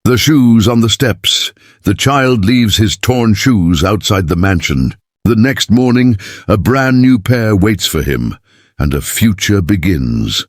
The shoes on the steps. The child leaves his torn shoes outside the mansion. The next morning, a brand new pair waits for him, and a future begins.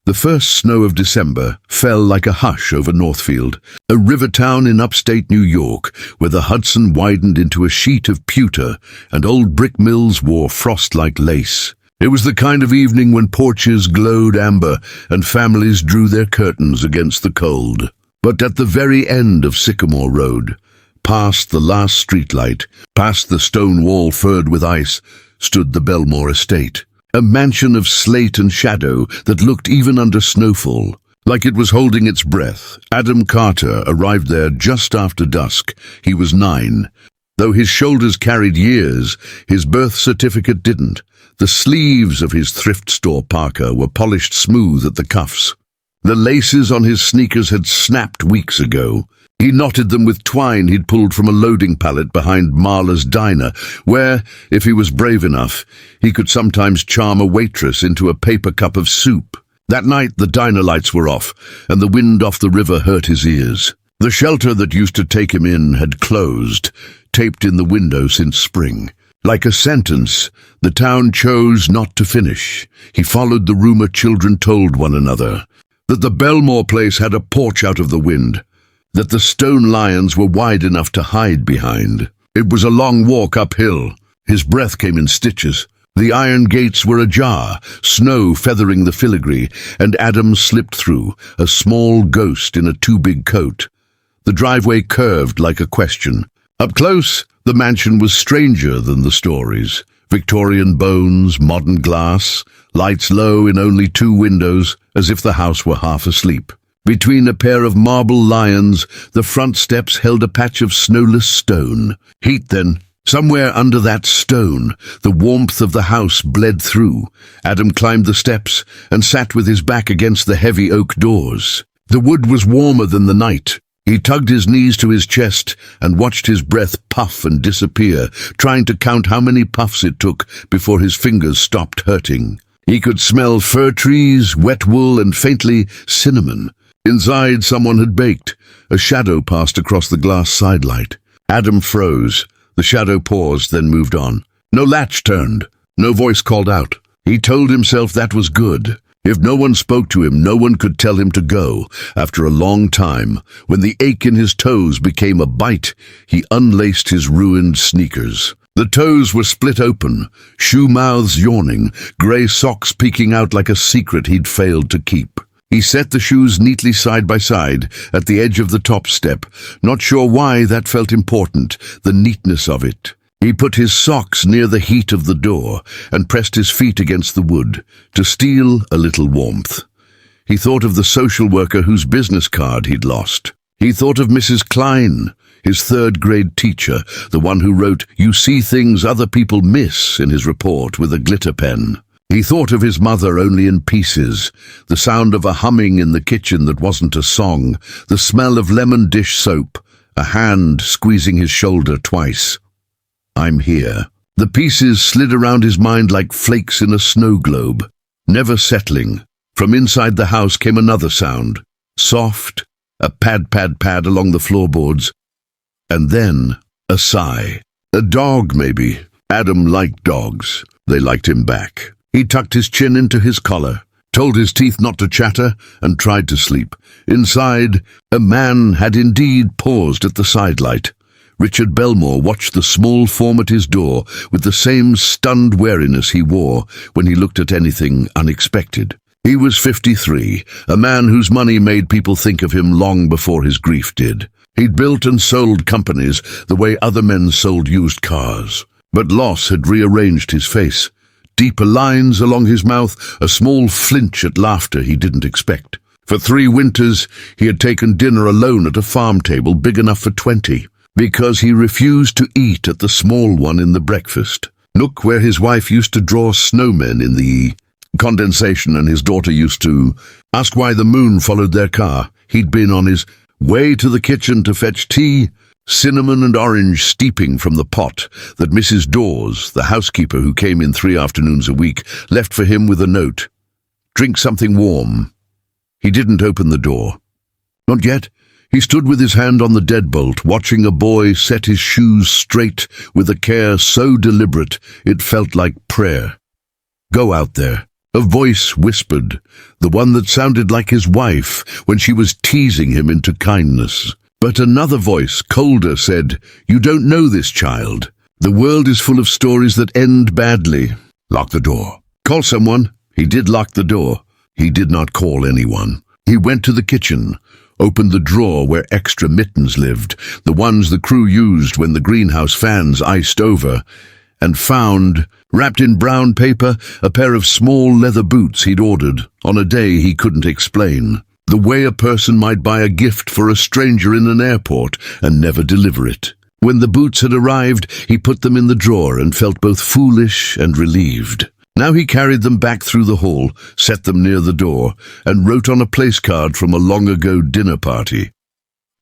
The first snow of December fell like a hush over Northfield, a river town in upstate New York, where the Hudson widened into a sheet of pewter and old brick mills wore frost like lace. It was the kind of evening when porches glowed amber and families drew their curtains against the cold. But at the very end of Sycamore Road, past the last streetlight, past the stone wall furred with ice, stood the Bellmore estate. A mansion of slate and shadow that looked even under snowfall, like it was holding its breath. Adam Carter arrived there just after dusk. He was 9. Though his shoulders carried years, his birth certificate didn't. The sleeves of his thrift store parka were polished smooth at the cuffs. The laces on his sneakers had snapped weeks ago. He knotted them with twine he'd pulled from a loading pallet behind Marla's diner, where, if he was brave enough, he could sometimes charm a waitress into a paper cup of soup. That night the diner lights were off, and the wind off the river hurt his ears. The shelter that used to take him in had closed, taped in the window since spring. Like a sentence, the town chose not to finish. He followed the rumor children told one another, that the Bellmore place had a porch out of the wind, that the stone lions were wide enough to hide behind. It was a long walk uphill. His breath came in stitches. The iron gates were ajar, snow feathering the filigree, and Adam slipped through, a small ghost in a too-big coat. The driveway curved like a question. Up close, the mansion was stranger than the stories. Victorian bones, modern glass, lights low in only 2 windows, as if the house were half asleep. Between a pair of marble lions, the front steps held a patch of snowless stone. Heat then. Somewhere under that stone, the warmth of the house bled through. Adam climbed the steps and sat with his back against the heavy oak doors. The wood was warmer than the night. He tugged his knees to his chest and watched his breath puff and disappear, trying to count how many puffs it took before his fingers stopped hurting. He could smell fir trees, wet wool, and faintly cinnamon. Inside, someone had baked. A shadow passed across the glass sidelight. Adam froze. The shadow paused, then moved on. No latch turned. No voice called out. He told himself that was good. If no one spoke to him, no one could tell him to go. After a long time, when the ache in his toes became a bite, he unlaced his ruined sneakers. The toes were split open, shoe mouths yawning, grey socks peeking out like a secret he'd failed to keep. He set the shoes neatly side by side at the edge of the top step, not sure why that felt important, the neatness of it. He put his socks near the heat of the door and pressed his feet against the wood to steal a little warmth. He thought of the social worker whose business card he'd lost. He thought of Mrs. Klein, his 3rd-grade teacher, the one who wrote, "You see things other people miss," in his report with a glitter pen. He thought of his mother only in pieces, the sound of a humming in the kitchen that wasn't a song, the smell of lemon dish soap, a hand squeezing his shoulder twice. "I'm here." The pieces slid around his mind like flakes in a snow globe, never settling. From inside the house came another sound, soft, a pad, pad, pad along the floorboards, and then a sigh. A dog, maybe. Adam liked dogs. They liked him back. He tucked his chin into his collar, told his teeth not to chatter, and tried to sleep. Inside, a man had indeed paused at the sidelight. Richard Bellmore watched the small form at his door with the same stunned wariness he wore when he looked at anything unexpected. He was 53, a man whose money made people think of him long before his grief did. He'd built and sold companies the way other men sold used cars. But loss had rearranged his face. Deeper lines along his mouth, a small flinch at laughter he didn't expect. For 3 winters, he had taken dinner alone at a farm table big enough for 20, because he refused to eat at the small one in the breakfast nook where his wife used to draw snowmen in the condensation, and his daughter used to ask why the moon followed their car. He'd been on his way to the kitchen to fetch tea, cinnamon and orange steeping from the pot that Mrs. Dawes, the housekeeper who came in 3 afternoons a week, left for him with a note. "Drink something warm." He didn't open the door. Not yet. He stood with his hand on the deadbolt, watching a boy set his shoes straight with a care so deliberate it felt like prayer. "Go out there," a voice whispered, the one that sounded like his wife when she was teasing him into kindness. But another voice, colder, said, "You don't know this child. The world is full of stories that end badly. Lock the door. Call someone." He did lock the door. He did not call anyone. He went to the kitchen, opened the drawer where extra mittens lived, the ones the crew used when the greenhouse fans iced over, and found, wrapped in brown paper, a pair of small leather boots he'd ordered on a day he couldn't explain. The way a person might buy a gift for a stranger in an airport and never deliver it. When the boots had arrived, he put them in the drawer and felt both foolish and relieved. Now he carried them back through the hall, set them near the door, and wrote on a place card from a long-ago dinner party.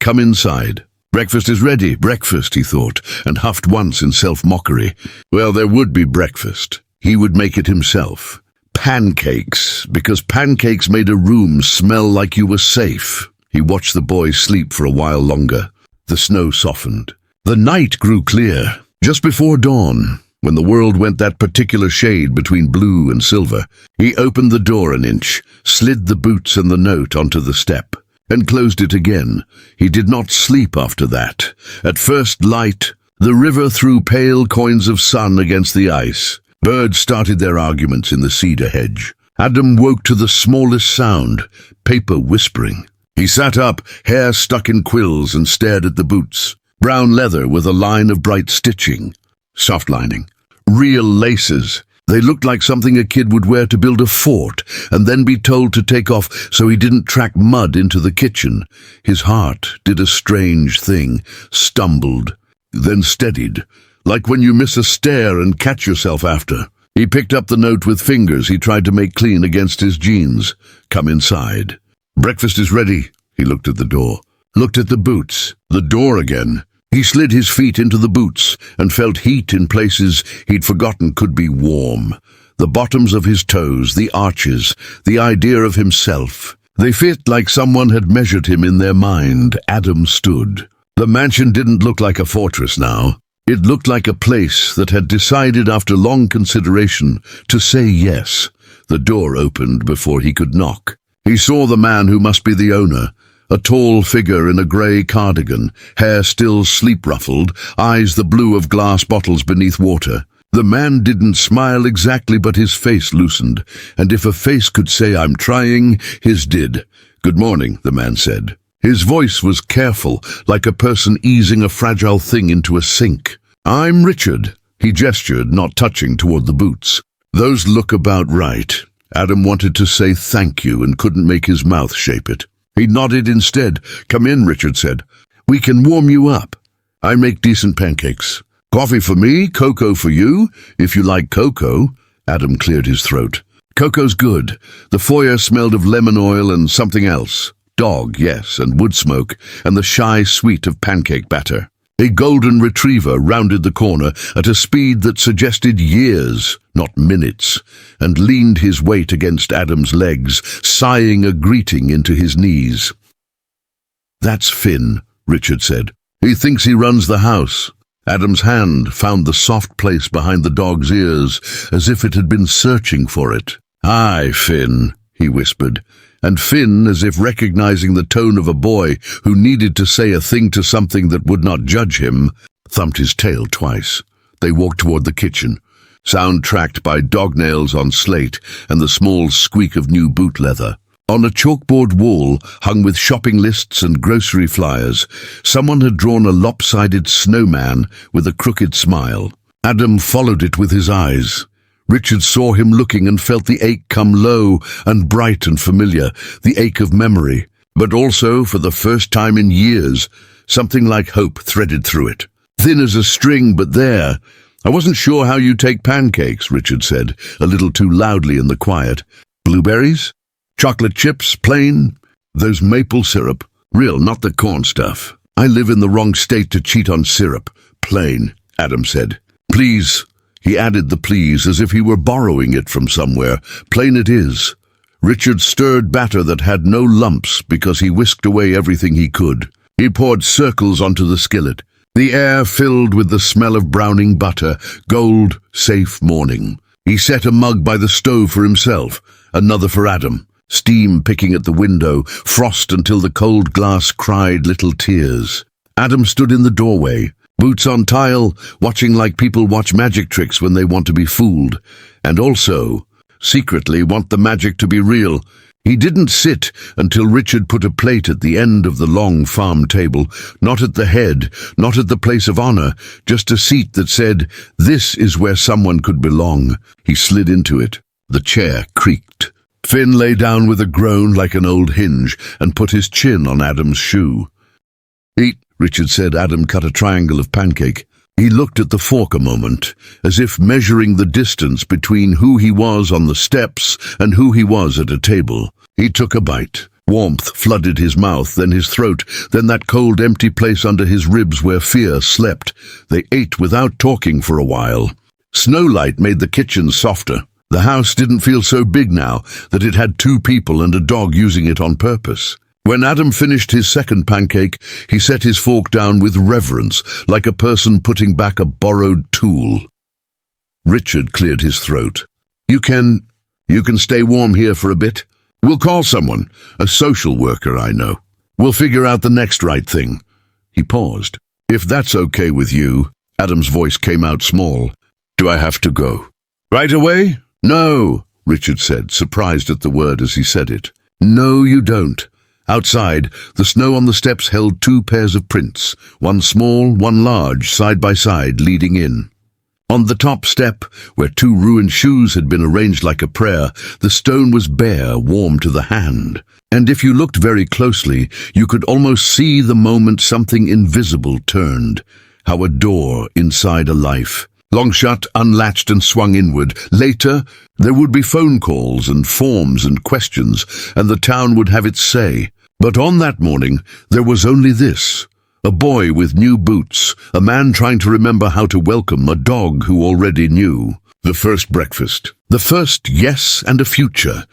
"Come inside. Breakfast is ready, breakfast," he thought, and huffed once in self-mockery. Well, there would be breakfast. He would make it himself. Pancakes, because pancakes made a room smell like you were safe. He watched the boy sleep for a while longer. The snow softened. The night grew clear. Just before dawn, when the world went that particular shade between blue and silver, he opened the door an inch, slid the boots and the note onto the step, and closed it again. He did not sleep after that. At first light, the river threw pale coins of sun against the ice. Birds started their arguments in the cedar hedge. Adam woke to the smallest sound, paper whispering. He sat up, hair stuck in quills, and stared at the boots. Brown leather with a line of bright stitching. Soft lining. Real laces. They looked like something a kid would wear to build a fort and then be told to take off so he didn't track mud into the kitchen. His heart did a strange thing, stumbled, then steadied, like when you miss a stair and catch yourself after. He picked up the note with fingers he tried to make clean against his jeans. "Come inside. Breakfast is ready." He looked at the door, looked at the boots, the door again. He slid his feet into the boots and felt heat in places he'd forgotten could be warm. The bottoms of his toes, the arches, the idea of himself. They fit like someone had measured him in their mind. Adam stood. The mansion didn't look like a fortress now. It looked like a place that had decided after long consideration to say yes. The door opened before he could knock. He saw the man who must be the owner, a tall figure in a grey cardigan, hair still sleep-ruffled, eyes the blue of glass bottles beneath water. The man didn't smile exactly, but his face loosened, and if a face could say, "I'm trying," his did. "Good morning," the man said. His voice was careful, like a person easing a fragile thing into a sink. "I'm Richard," he gestured, not touching toward the boots. "Those look about right." Adam wanted to say thank you and couldn't make his mouth shape it. He nodded instead. "Come in," Richard said. "We can warm you up. I make decent pancakes. Coffee for me, cocoa for you, if you like cocoa." Adam cleared his throat. "Cocoa's good." The foyer smelled of lemon oil and something else. Dog, yes, and wood smoke, and the shy sweet of pancake batter. A golden retriever rounded the corner at a speed that suggested years, not minutes, and leaned his weight against Adam's legs, sighing a greeting into his knees. "That's Finn," Richard said. "He thinks he runs the house." Adam's hand found the soft place behind the dog's ears, as if it had been searching for it. "Hi, Finn," he whispered. And Finn, as if recognizing the tone of a boy who needed to say a thing to something that would not judge him, thumped his tail twice. They walked toward the kitchen, sound tracked by dog nails on slate and the small squeak of new boot leather. On a chalkboard wall, hung with shopping lists and grocery flyers, someone had drawn a lopsided snowman with a crooked smile. Adam followed it with his eyes. Richard saw him looking and felt the ache come low and bright and familiar, the ache of memory, but also, for the first time in years, something like hope threaded through it. "Thin as a string, but there. I wasn't sure how you take pancakes," Richard said, a little too loudly in the quiet. "Blueberries? Chocolate chips, plain? There's maple syrup. Real, not the corn stuff. I live in the wrong state to cheat on syrup. Plain," Adam said. "Please." He added the please as if he were borrowing it from somewhere. "Plain it is." Richard stirred batter that had no lumps because he whisked away everything he could. He poured circles onto the skillet. The air filled with the smell of browning butter, gold, safe morning. He set a mug by the stove for himself, another for Adam. Steam picking at the window, frost until the cold glass cried little tears. Adam stood in the doorway, boots on tile, watching like people watch magic tricks when they want to be fooled, and also, secretly, want the magic to be real. He didn't sit until Richard put a plate at the end of the long farm table, not at the head, not at the place of honor, just a seat that said, "This is where someone could belong." He slid into it. The chair creaked. Finn lay down with a groan like an old hinge and put his chin on Adam's shoe. "Eat," Richard said. Adam cut a triangle of pancake. He looked at the fork a moment, as if measuring the distance between who he was on the steps and who he was at a table. He took a bite. Warmth flooded his mouth, then his throat, then that cold, empty place under his ribs where fear slept. They ate without talking for a while. Snowlight made the kitchen softer. The house didn't feel so big now that it had 2 people and a dog using it on purpose. When Adam finished his second pancake, he set his fork down with reverence, like a person putting back a borrowed tool. Richard cleared his throat. You can stay warm here for a bit? We'll call someone, a social worker I know. We'll figure out the next right thing." He paused. "If that's okay with you," Adam's voice came out small. "Do I have to go?" "Right away?" "No," Richard said, surprised at the word as he said it. "No, you don't." Outside, the snow on the steps held 2 pairs of prints, one small, one large, side by side, leading in. On the top step, where 2 ruined shoes had been arranged like a prayer, the stone was bare, warm to the hand. And if you looked very closely, you could almost see the moment something invisible turned, how a door inside a life. Long shut, unlatched and swung inward. Later, there would be phone calls and forms and questions, and the town would have its say. But on that morning, there was only this. A boy with new boots, a man trying to remember how to welcome a dog who already knew. The first breakfast, the first yes and a future,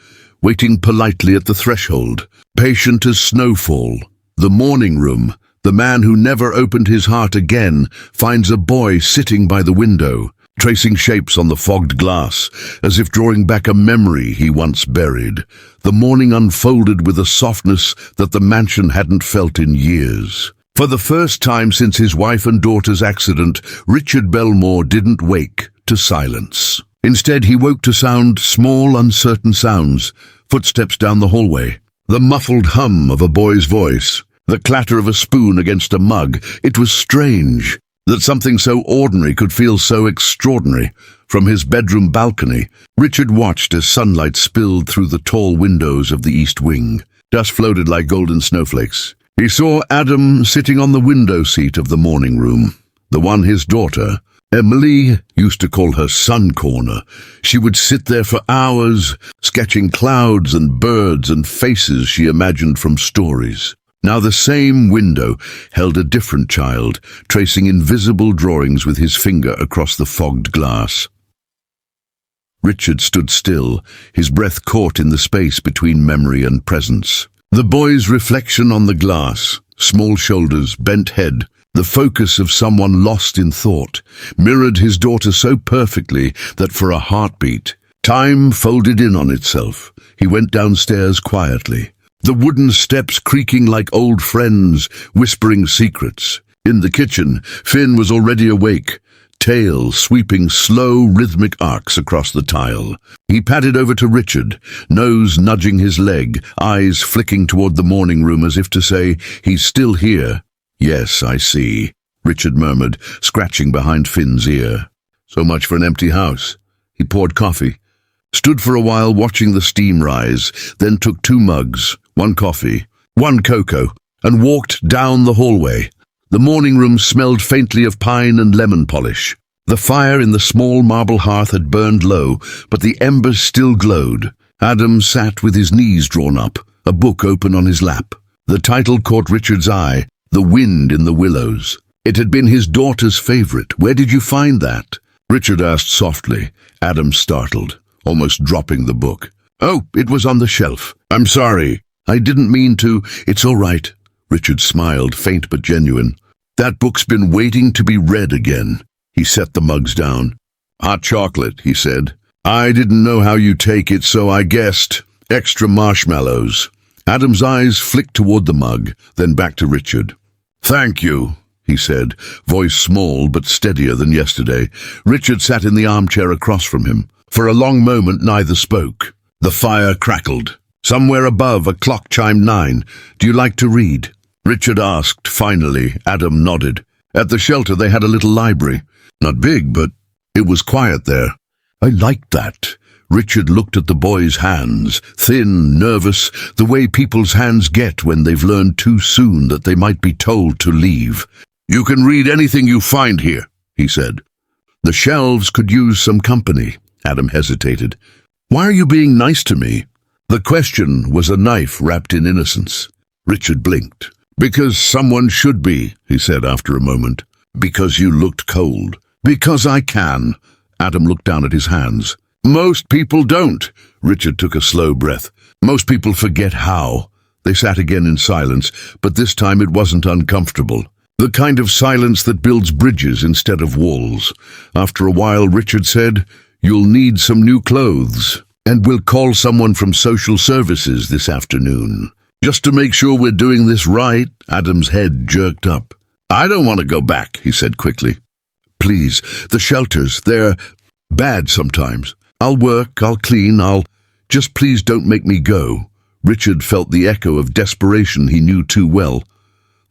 waiting politely at the threshold, patient as snowfall. The morning room, the man who never opened his heart again finds a boy sitting by the window, tracing shapes on the fogged glass, as if drawing back a memory he once buried. The morning unfolded with a softness that the mansion hadn't felt in years. For the first time since his wife and daughter's accident, Richard Bellmore didn't wake to silence. Instead, he woke to small, uncertain sounds, footsteps down the hallway, the muffled hum of a boy's voice, the clatter of a spoon against a mug. It was strange that something so ordinary could feel so extraordinary. From his bedroom balcony, Richard watched as sunlight spilled through the tall windows of the east wing. Dust floated like golden snowflakes. He saw Adam sitting on the window seat of the morning room, the one his daughter, Emily, used to call her sun corner. She would sit there for hours, sketching clouds and birds and faces she imagined from stories. Now the same window held a different child, tracing invisible drawings with his finger across the fogged glass. Richard stood still, his breath caught in the space between memory and presence. The boy's reflection on the glass, small shoulders, bent head, the focus of someone lost in thought, mirrored his daughter so perfectly that for a heartbeat, time folded in on itself. He went downstairs quietly, the wooden steps creaking like old friends, whispering secrets. In the kitchen, Finn was already awake, tail sweeping slow, rhythmic arcs across the tile. He padded over to Richard, nose nudging his leg, eyes flicking toward the morning room as if to say, "He's still here." "Yes, I see," Richard murmured, scratching behind Finn's ear. So much for an empty house. He poured coffee, stood for a while watching the steam rise, then took 2 mugs, 1 coffee, 1 cocoa, and walked down the hallway. The morning room smelled faintly of pine and lemon polish. The fire in the small marble hearth had burned low, but the embers still glowed. Adam sat with his knees drawn up, a book open on his lap. The title caught Richard's eye, The Wind in the Willows. It had been his daughter's favorite. "Where did you find that?" Richard asked softly. Adam startled, almost dropping the book. "Oh, it was on the shelf. I'm sorry. I didn't mean to." "It's all right. Richard smiled, faint but genuine. That book's been waiting to be read again. He set the mugs down. Hot chocolate, he said. I didn't know how you take it, so I guessed. Extra marshmallows. Adam's eyes flicked toward the mug, then back to Richard. Thank you, he said, voice small but steadier than yesterday. Richard sat in the armchair across from him. For a long moment neither spoke. The fire crackled. Somewhere above, a clock chimed 9. Do you like to read? Richard asked, finally. Adam nodded. At the shelter they had a little library. Not big, but it was quiet there. I liked that. Richard looked at the boy's hands, thin, nervous, the way people's hands get when they've learned too soon that they might be told to leave. You can read anything you find here, he said. The shelves could use some company. Adam hesitated. Why are you being nice to me? The question was a knife wrapped in innocence. Richard blinked. Because someone should be, he said after a moment. Because you looked cold. Because I can. Adam looked down at his hands. Most people don't. Richard took a slow breath. Most people forget how. They sat again in silence, but this time it wasn't uncomfortable. The kind of silence that builds bridges instead of walls. After a while, Richard said, You'll need some new clothes, and we'll call someone from social services this afternoon. Just to make sure we're doing this right. Adam's head jerked up. I don't want to go back, he said quickly. Please, the shelters, they're bad sometimes. I'll work, I'll clean, just please don't make me go. Richard felt the echo of desperation he knew too well.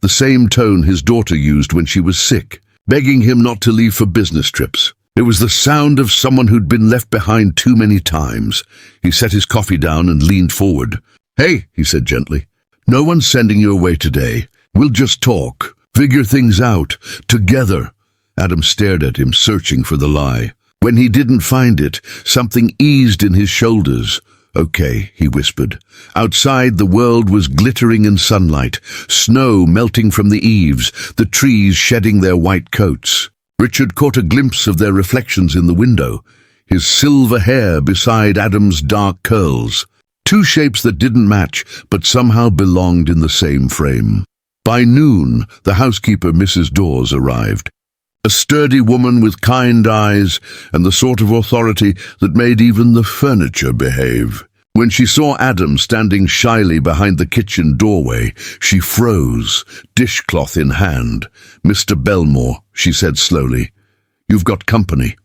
The same tone his daughter used when she was sick, begging him not to leave for business trips. It was the sound of someone who'd been left behind too many times. He set his coffee down and leaned forward. Hey, he said gently, no one's sending you away today. We'll just talk, figure things out, together. Adam stared at him, searching for the lie. When he didn't find it, something eased in his shoulders. Okay, he whispered. Outside, the world was glittering in sunlight, snow melting from the eaves, the trees shedding their white coats. Richard caught a glimpse of their reflections in the window, his silver hair beside Adam's dark curls. Two shapes that didn't match, but somehow belonged in the same frame. By noon, the housekeeper, Mrs. Dawes, arrived. A sturdy woman with kind eyes and the sort of authority that made even the furniture behave. When she saw Adam standing shyly behind the kitchen doorway, she froze, dishcloth in hand. Mr. Bellmore, she said slowly, you've got company.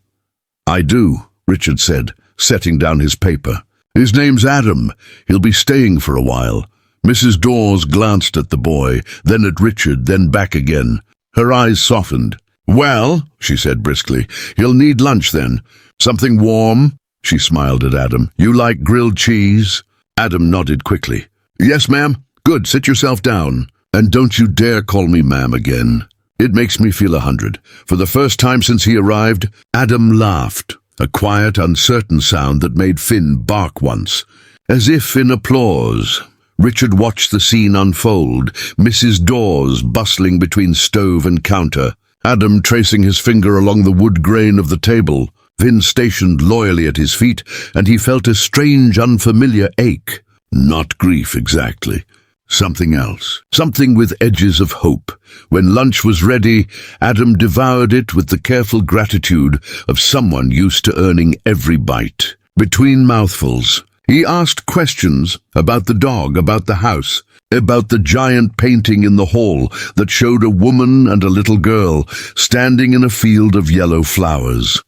I do, Richard said, setting down his paper. His name's Adam. He'll be staying for a while. Mrs. Dawes glanced at the boy, then at Richard, then back again. Her eyes softened. Well, she said briskly, he'll need lunch then. Something warm? She smiled at Adam. You like grilled cheese? Adam nodded quickly. Yes, ma'am. Good, sit yourself down. And don't you dare call me ma'am again. It makes me feel 100. For the first time since he arrived, Adam laughed, a quiet, uncertain sound that made Finn bark once, as if in applause. Richard watched the scene unfold, Mrs. Dawes bustling between stove and counter, Adam tracing his finger along the wood grain of the table, Finn stationed loyally at his feet, and he felt a strange, unfamiliar ache. Not grief exactly. Something else. Something with edges of hope. When lunch was ready, Adam devoured it with the careful gratitude of someone used to earning every bite. Between mouthfuls, he asked questions about the dog, about the house, about the giant painting in the hall that showed a woman and a little girl standing in a field of yellow flowers.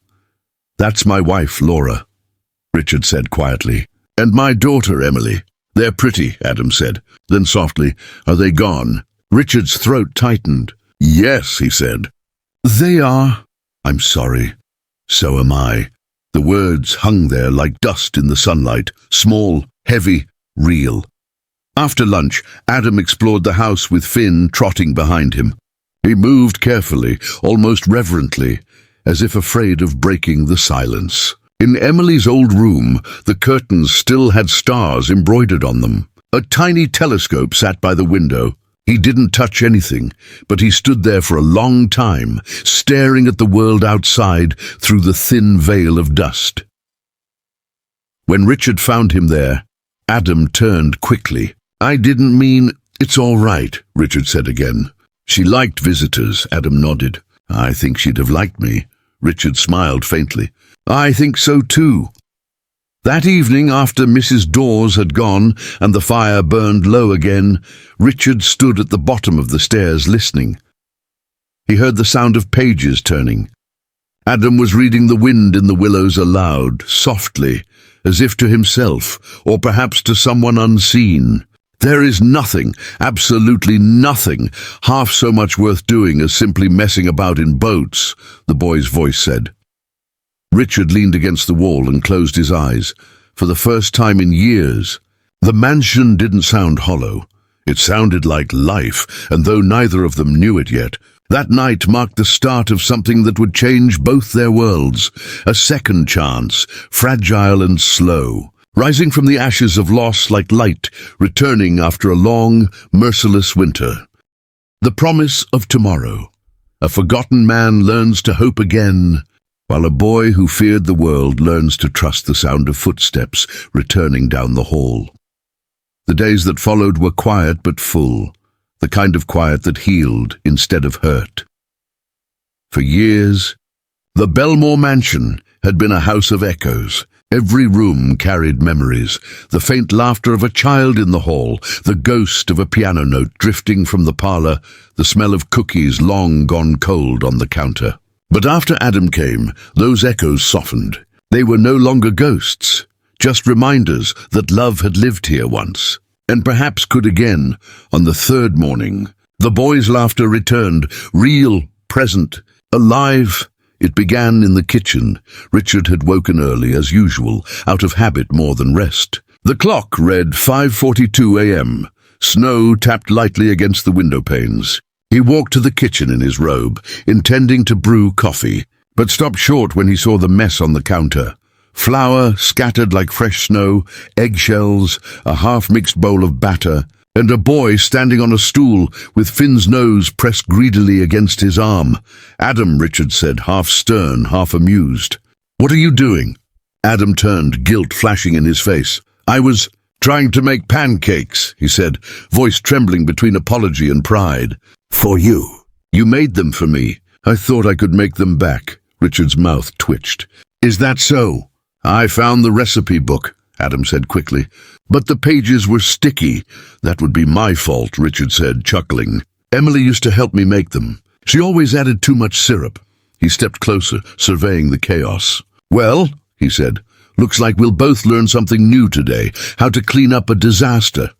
That's my wife, Laura, Richard said quietly. And my daughter, Emily. They're pretty, Adam said. Then softly, are they gone? Richard's throat tightened. Yes, he said. They are. I'm sorry. So am I. The words hung there like dust in the sunlight, small, heavy, real. After lunch, Adam explored the house with Finn trotting behind him. He moved carefully, almost reverently, as if afraid of breaking the silence. In Emily's old room, the curtains still had stars embroidered on them. A tiny telescope sat by the window. He didn't touch anything, but he stood there for a long time, staring at the world outside through the thin veil of dust. When Richard found him there, Adam turned quickly. I didn't mean "It's all right," Richard said again. "She liked visitors," Adam nodded. "I think she'd have liked me." Richard smiled faintly. "I think so too." That evening, after Mrs. Dawes had gone and the fire burned low again, Richard stood at the bottom of the stairs listening. He heard the sound of pages turning. Adam was reading The Wind in the Willows aloud, softly, as if to himself, or perhaps to someone unseen. "There is nothing, absolutely nothing, half so much worth doing as simply messing about in boats," the boy's voice said. Richard leaned against the wall and closed his eyes. For the first time in years, the mansion didn't sound hollow. It sounded like life, and though neither of them knew it yet, that night marked the start of something that would change both their worlds. A second chance, fragile and slow, rising from the ashes of loss like light, returning after a long, merciless winter. The promise of tomorrow. A forgotten man learns to hope again, while a boy who feared the world learns to trust the sound of footsteps returning down the hall. The days that followed were quiet but full, the kind of quiet that healed instead of hurt. For years, the Bellmore mansion had been a house of echoes. Every room carried memories, the faint laughter of a child in the hall, the ghost of a piano note drifting from the parlor, the smell of cookies long gone cold on the counter. But after Adam came, those echoes softened. They were no longer ghosts, just reminders that love had lived here once, and perhaps could again on the third morning. The boys' laughter returned, real, present, alive. It began in the kitchen. Richard had woken early, as usual, out of habit more than rest. The clock read 5:42 a.m. Snow tapped lightly against the window panes. He walked to the kitchen in his robe, intending to brew coffee, but stopped short when he saw the mess on the counter. Flour scattered like fresh snow, eggshells, a half-mixed bowl of batter, and a boy standing on a stool with Finn's nose pressed greedily against his arm. "Adam," Richard said, half stern, half amused. "What are you doing?" Adam turned, guilt flashing in his face. "I was trying to make pancakes," he said, voice trembling between apology and pride. "For you? You made them for me. I thought I could make them back." Richard's mouth twitched. "Is that so?" "I found the recipe book," Adam said quickly. "But the pages were sticky." "That would be my fault," Richard said, chuckling. "Emily used to help me make them. She always added too much syrup." He stepped closer, surveying the chaos. "Well," he said, "looks like we'll both learn something new today, how to clean up a disaster."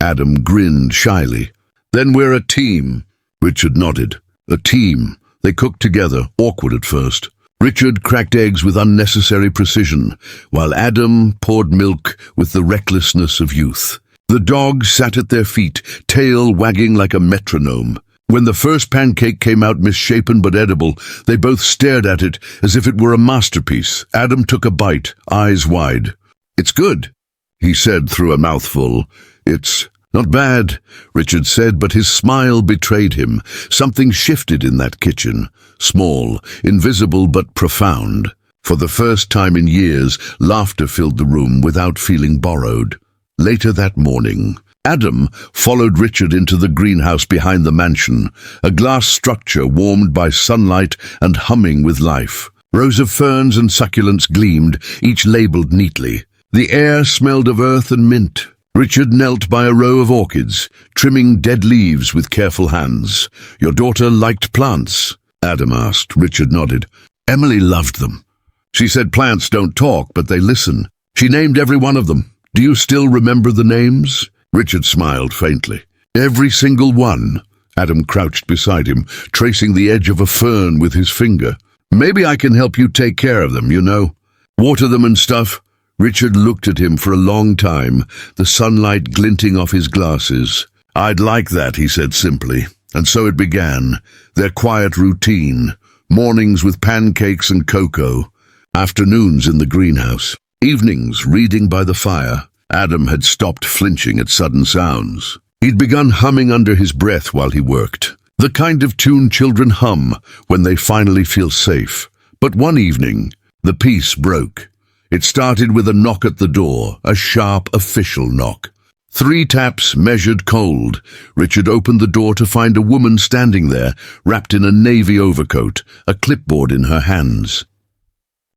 Adam grinned shyly. "Then we're a team." Richard nodded. A team. They cooked together, awkward at first. Richard cracked eggs with unnecessary precision, while Adam poured milk with the recklessness of youth. The dog sat at their feet, tail wagging like a metronome. When the first pancake came out misshapen but edible, they both stared at it as if it were a masterpiece. Adam took a bite, eyes wide. "It's good," he said through a mouthful. "It's not bad," Richard said, but his smile betrayed him. Something shifted in that kitchen. Small, invisible but profound. For the first time in years, laughter filled the room without feeling borrowed. Later that morning, Adam followed Richard into the greenhouse behind the mansion, a glass structure warmed by sunlight and humming with life. Rows of ferns and succulents gleamed, each labeled neatly. The air smelled of earth and mint. Richard knelt by a row of orchids, trimming dead leaves with careful hands. "Your daughter liked plants?" Adam asked. Richard nodded. "Emily loved them. She said plants don't talk, but they listen. She named every one of them. Do you still remember the names?" Richard smiled faintly. "Every single one." Adam crouched beside him, tracing the edge of a fern with his finger. "Maybe I can help you take care of them, you know. Water them and stuff." Richard looked at him for a long time, the sunlight glinting off his glasses. "I'd like that," he said simply. And so it began, their quiet routine, mornings with pancakes and cocoa, afternoons in the greenhouse, evenings reading by the fire. Adam had stopped flinching at sudden sounds. He'd begun humming under his breath while he worked, the kind of tune children hum when they finally feel safe. But one evening, the peace broke. It started with a knock at the door, a sharp official knock. 3 taps measured cold. Richard opened the door to find a woman standing there, wrapped in a navy overcoat, a clipboard in her hands.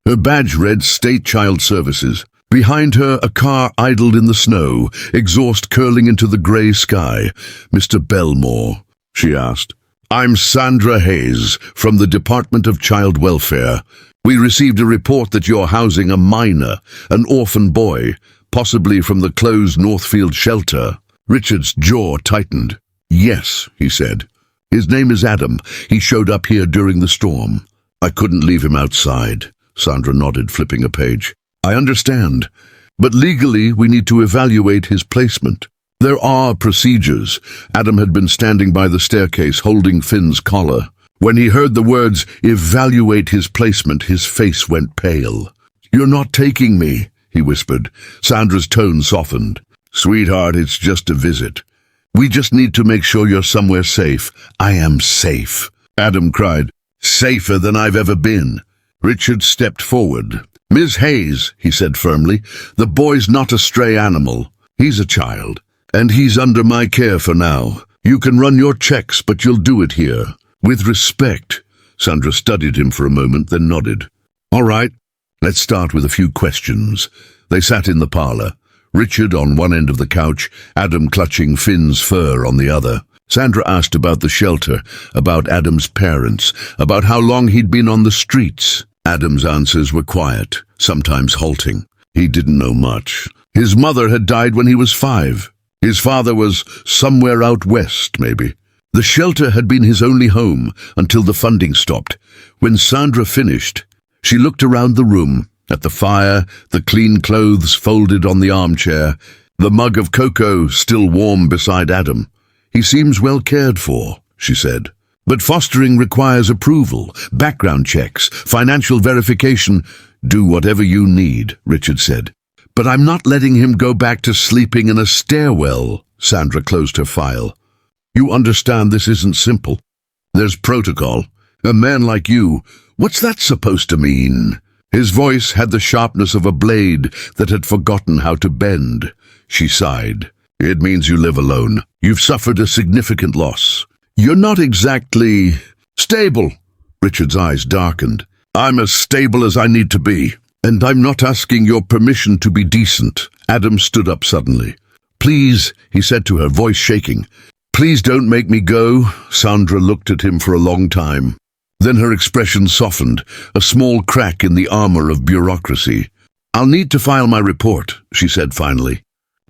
Her badge read State Child Services. Behind her, a car idled in the snow, exhaust curling into the grey sky. "Mr. Bellmore," she asked. "I'm Sandra Hayes, from the Department of Child Welfare. We received a report that you're housing a minor, an orphan boy, possibly from the closed Northfield shelter." Richard's jaw tightened. "Yes," he said. "His name is Adam. He showed up here during the storm." "I couldn't leave him outside," Sandra nodded, flipping a page. "I understand. But legally, we need to evaluate his placement. There are procedures." Adam had been standing by the staircase, holding Finn's collar. When he heard the words, "evaluate his placement," his face went pale. "You're not taking me," he whispered. Sandra's tone softened. "Sweetheart, it's just a visit. We just need to make sure you're somewhere safe." "I am safe," Adam cried. "Safer than I've ever been." Richard stepped forward. "Ms. Hayes," he said firmly, "the boy's not a stray animal. He's a child, and he's under my care for now. You can run your checks, but you'll do it here. With respect." Sandra studied him for a moment, then nodded. "All right, let's start with a few questions." They sat in the parlor, Richard on one end of the couch, Adam clutching Finn's fur on the other. Sandra asked about the shelter, about Adam's parents, about how long he'd been on the streets. Adam's answers were quiet, sometimes halting. He didn't know much. His mother had died when he was 5. His father was somewhere out west, maybe. The shelter had been his only home until the funding stopped. When Sandra finished, she looked around the room, at the fire, the clean clothes folded on the armchair, the mug of cocoa still warm beside Adam. "He seems well cared for," she said. "But fostering requires approval, background checks, financial verification." "Do whatever you need," Richard said. "But I'm not letting him go back to sleeping in a stairwell." Sandra closed her file. "You understand this isn't simple. There's protocol. A man like you, what's that supposed to mean?" His voice had the sharpness of a blade that had forgotten how to bend. She sighed. "It means you live alone. You've suffered a significant loss. You're not exactly stable." Richard's eyes darkened. "I'm as stable as I need to be. And I'm not asking your permission to be decent." Adam stood up suddenly. "Please," he said to her, voice shaking. "Please don't make me go." Sandra looked at him for a long time. Then her expression softened, a small crack in the armor of bureaucracy. "I'll need to file my report," she said finally.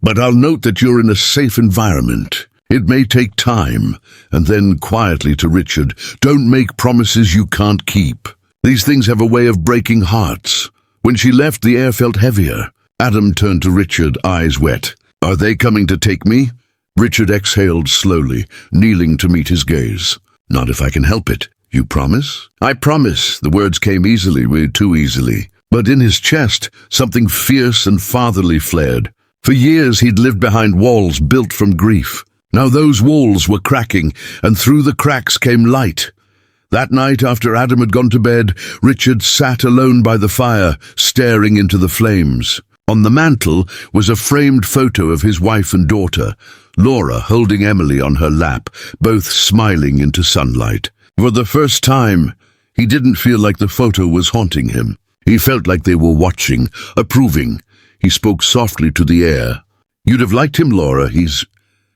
"But I'll note that you're in a safe environment. It may take time." And then quietly to Richard, "Don't make promises you can't keep. These things have a way of breaking hearts." When she left, the air felt heavier. Adam turned to Richard, eyes wet. "Are they coming to take me?" Richard exhaled slowly, kneeling to meet his gaze. "Not if I can help it. You promise?" "I promise." The words came easily, way too easily. But in his chest, something fierce and fatherly flared. For years he'd lived behind walls built from grief. Now those walls were cracking, and through the cracks came light. That night, after Adam had gone to bed, Richard sat alone by the fire, staring into the flames. On the mantel was a framed photo of his wife and daughter, Laura holding Emily on her lap, both smiling into sunlight. For the first time, he didn't feel like the photo was haunting him. He felt like they were watching, approving. He spoke softly to the air. "You'd have liked him, Laura. He's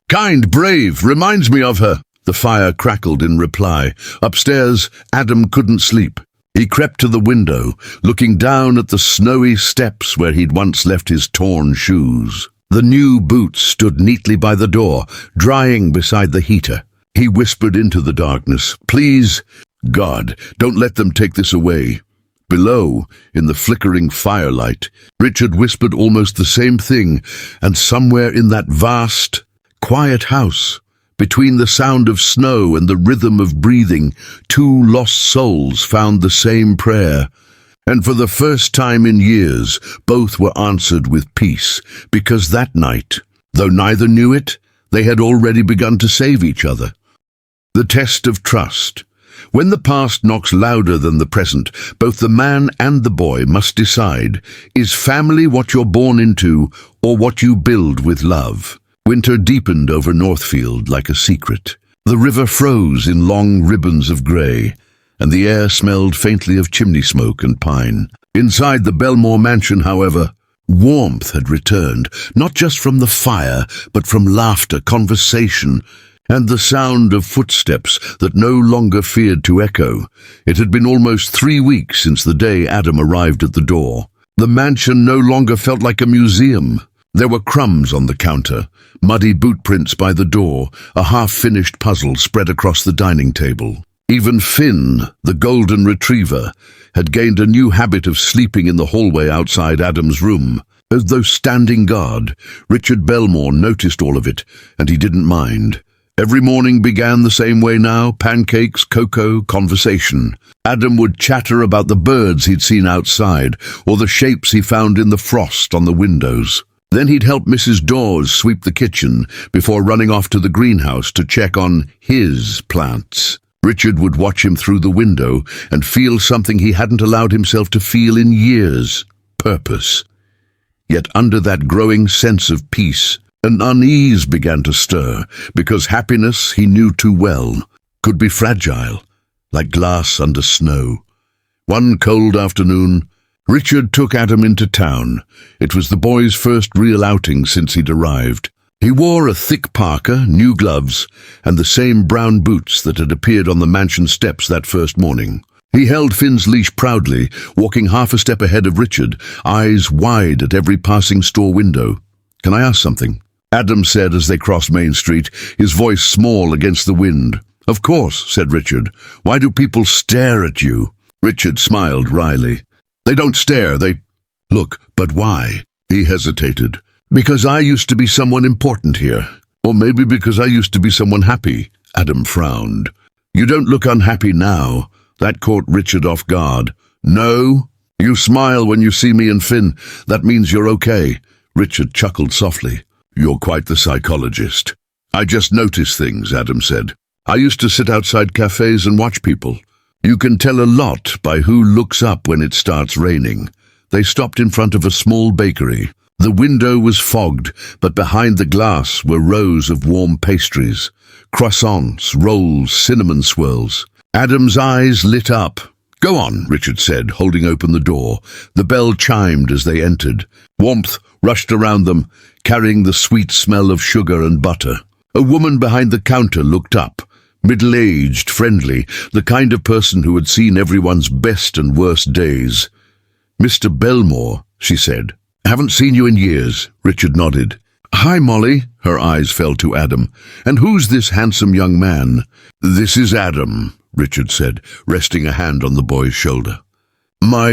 kind, brave, reminds me of her." The fire crackled in reply. Upstairs, Adam couldn't sleep. He crept to the window, looking down at the snowy steps where he'd once left his torn shoes. The new boots stood neatly by the door, drying beside the heater. He whispered into the darkness, "Please, God, don't let them take this away." Below, in the flickering firelight, Richard whispered almost the same thing, and somewhere in that vast, quiet house, between the sound of snow and the rhythm of breathing, 2 lost souls found the same prayer. And for the first time in years, both were answered with peace, because that night, though neither knew it, they had already begun to save each other. The test of trust. When the past knocks louder than the present, both the man and the boy must decide, is family what you're born into or what you build with love? Winter deepened over Northfield like a secret. The river froze in long ribbons of grey, and the air smelled faintly of chimney smoke and pine. Inside the Bellmore mansion, however, warmth had returned, not just from the fire, but from laughter, conversation, and the sound of footsteps that no longer feared to echo. It had been almost 3 weeks since the day Adam arrived at the door. The mansion no longer felt like a museum. There were crumbs on the counter, muddy boot prints by the door, a half-finished puzzle spread across the dining table. Even Finn, the golden retriever, had gained a new habit of sleeping in the hallway outside Adam's room. As though standing guard, Richard Bellmore noticed all of it, and he didn't mind. Every morning began the same way now: pancakes, cocoa, conversation. Adam would chatter about the birds he'd seen outside, or the shapes he found in the frost on the windows. Then he'd help Mrs. Dawes sweep the kitchen before running off to the greenhouse to check on his plants. Richard would watch him through the window and feel something he hadn't allowed himself to feel in years: purpose. Yet under that growing sense of peace, an unease began to stir, because happiness, he knew too well, could be fragile, like glass under snow. One cold afternoon, Richard took Adam into town. It was the boy's first real outing since he'd arrived. He wore a thick parka, new gloves, and the same brown boots that had appeared on the mansion steps that first morning. He held Finn's leash proudly, walking half a step ahead of Richard, eyes wide at every passing store window. "Can I ask something?" Adam said as they crossed Main Street, his voice small against the wind. "Of course," said Richard. "Why do people stare at you?" Richard smiled wryly. "They don't stare, they look, but why?" He hesitated. "Because I used to be someone important here. Or maybe because I used to be someone happy." Adam frowned. "You don't look unhappy now." That caught Richard off guard. "No? You smile when you see me and Finn. That means you're okay." Richard chuckled softly. "You're quite the psychologist." "I just notice things," Adam said. "I used to sit outside cafes and watch people. You can tell a lot by who looks up when it starts raining." They stopped in front of a small bakery. The window was fogged, but behind the glass were rows of warm pastries: croissants, rolls, cinnamon swirls. Adam's eyes lit up. "Go on," Richard said, holding open the door. The bell chimed as they entered. Warmth rushed around them, carrying the sweet smell of sugar and butter. A woman behind the counter looked up, middle-aged, friendly, the kind of person who had seen everyone's best and worst days. "Mr. Bellmore," she said. "Haven't seen you in years." Richard nodded. "Hi, Molly." Her eyes fell to Adam. "And who's this handsome young man?" "This is Adam," Richard said, resting a hand on the boy's shoulder. "My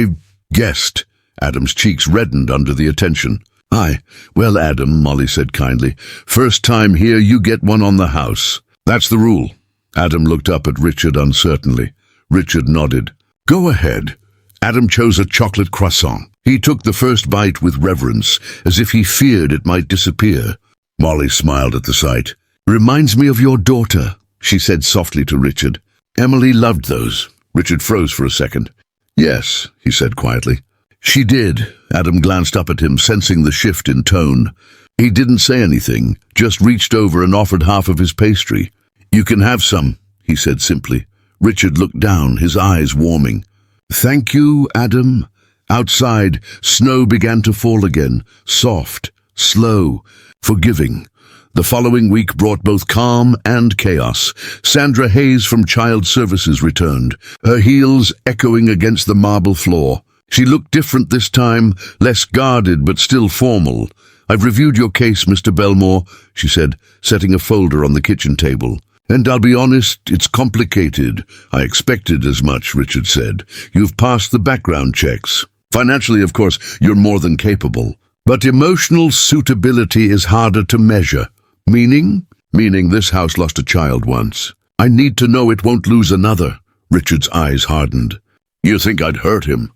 guest." Adam's cheeks reddened under the attention. "Hi. Well, Adam," Molly said kindly, "first time here, you get one on the house. That's the rule." Adam looked up at Richard uncertainly. Richard nodded. "Go ahead." Adam chose a chocolate croissant. He took the first bite with reverence, as if he feared it might disappear. Molly smiled at the sight. "Reminds me of your daughter," she said softly to Richard. "Emily loved those." Richard froze for a second. "Yes," he said quietly. "She did." Adam glanced up at him, sensing the shift in tone. He didn't say anything, just reached over and offered half of his pastry. "You can have some," he said simply. Richard looked down, his eyes warming. "Thank you, Adam." Outside, snow began to fall again, soft, slow, forgiving. The following week brought both calm and chaos. Sandra Hayes from Child Services returned, her heels echoing against the marble floor. She looked different this time, less guarded but still formal. "I've reviewed your case, Mr. Bellmore," she said, setting a folder on the kitchen table. "And I'll be honest, it's complicated." "I expected as much," Richard said. "You've passed the background checks. Financially, of course, you're more than capable. But emotional suitability is harder to measure." "Meaning?" "Meaning this house lost a child once. I need to know it won't lose another." Richard's eyes hardened. "You think I'd hurt him?"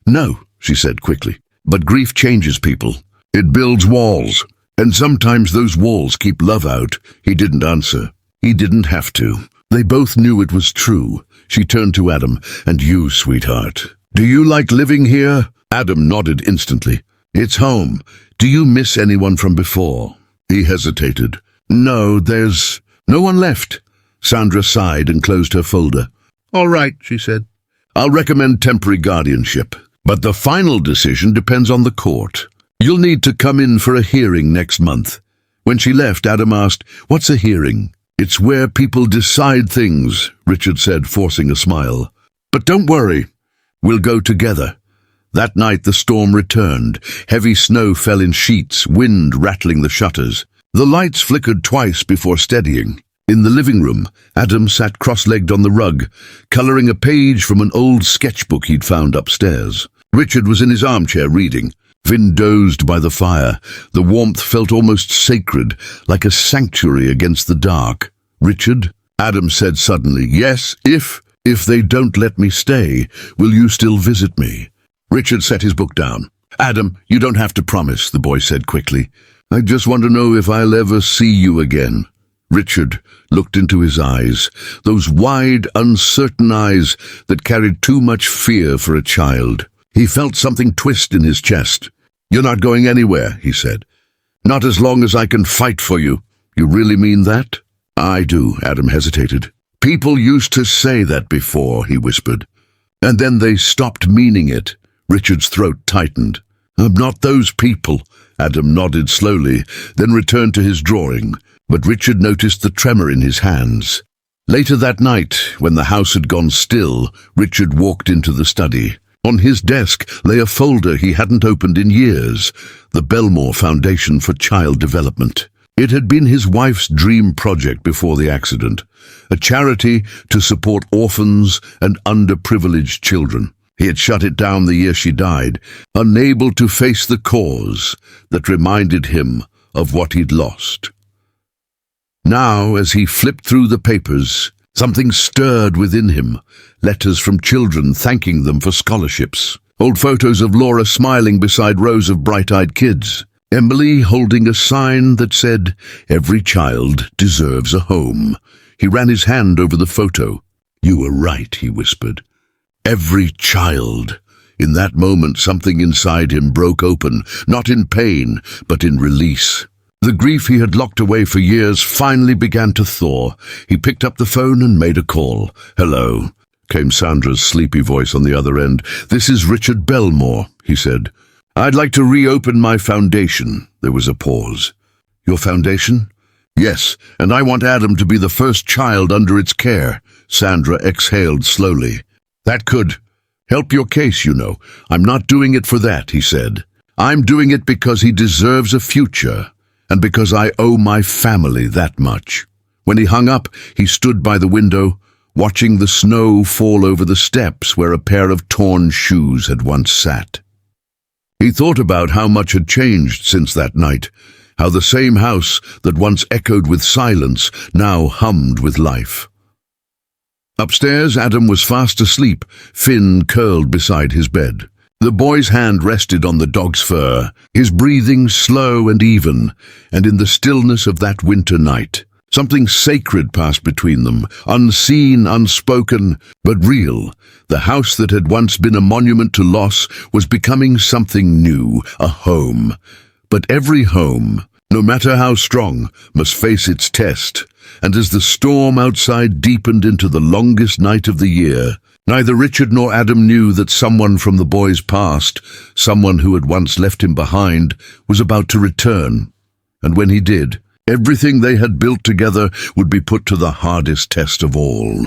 "No," she said quickly. "But grief changes people. It builds walls. And sometimes those walls keep love out." He didn't answer. He didn't have to. They both knew it was true. She turned to Adam. "And you, sweetheart. Do you like living here?" Adam nodded instantly. "It's home. Do you miss anyone from before?" He hesitated. No, there's no one left. Sandra sighed and closed her folder. All right, she said. I'll recommend temporary guardianship, but the final decision depends on the court. You'll need to come in for a hearing next month. When she left, Adam asked, What's a hearing? It's where people decide things, Richard said, forcing a smile. But don't worry, we'll go together. That night the storm returned. Heavy snow fell in sheets, wind rattling the shutters. The lights flickered twice before steadying. In the living room, Adam sat cross-legged on the rug, colouring a page from an old sketchbook he'd found upstairs. Richard was in his armchair reading. Finn dozed by the fire. The warmth felt almost sacred, like a sanctuary against the dark. Richard, Adam said suddenly, Yes, if they don't let me stay, will you still visit me? Richard set his book down. Adam, you don't have to promise, the boy said quickly. I just want to know if I'll ever see you again. Richard looked into his eyes, those wide, uncertain eyes that carried too much fear for a child. He felt something twist in his chest. You're not going anywhere, he said. Not as long as I can fight for you. You really mean that? I do, Adam hesitated. People used to say that before, he whispered. And then they stopped meaning it. Richard's throat tightened. I'm not those people. Adam nodded slowly, then returned to his drawing, but Richard noticed the tremor in his hands. Later that night, when the house had gone still, Richard walked into the study. On his desk lay a folder he hadn't opened in years, the Bellmore Foundation for Child Development. It had been his wife's dream project before the accident, a charity to support orphans and underprivileged children. He had shut it down the year she died, unable to face the cause that reminded him of what he'd lost. Now, as he flipped through the papers, something stirred within him. Letters from children thanking them for scholarships. Old photos of Laura smiling beside rows of bright-eyed kids. Emily holding a sign that said, Every child deserves a home. He ran his hand over the photo. You were right, he whispered. Every child. In that moment, something inside him broke open, not in pain, but in release. The grief he had locked away for years finally began to thaw. He picked up the phone and made a call. Hello, came Sandra's sleepy voice on the other end. This is Richard Bellmore, he said. I'd like to reopen my foundation. There was a pause. Your foundation? Yes, and I want Adam to be the first child under its care. Sandra exhaled slowly. That could help your case, you know. I'm not doing it for that, he said. I'm doing it because he deserves a future, and because I owe my family that much. When he hung up, he stood by the window, watching the snow fall over the steps where a pair of torn shoes had once sat. He thought about how much had changed since that night, how the same house that once echoed with silence now hummed with life. Upstairs, Adam was fast asleep, Finn curled beside his bed. The boy's hand rested on the dog's fur, his breathing slow and even, and in the stillness of that winter night, something sacred passed between them, unseen, unspoken, but real. The house that had once been a monument to loss was becoming something new, a home. But every home, no matter how strong, must face its test. And as the storm outside deepened into the longest night of the year, neither Richard nor Adam knew that someone from the boy's past, someone who had once left him behind, was about to return. And when he did, everything they had built together would be put to the hardest test of all.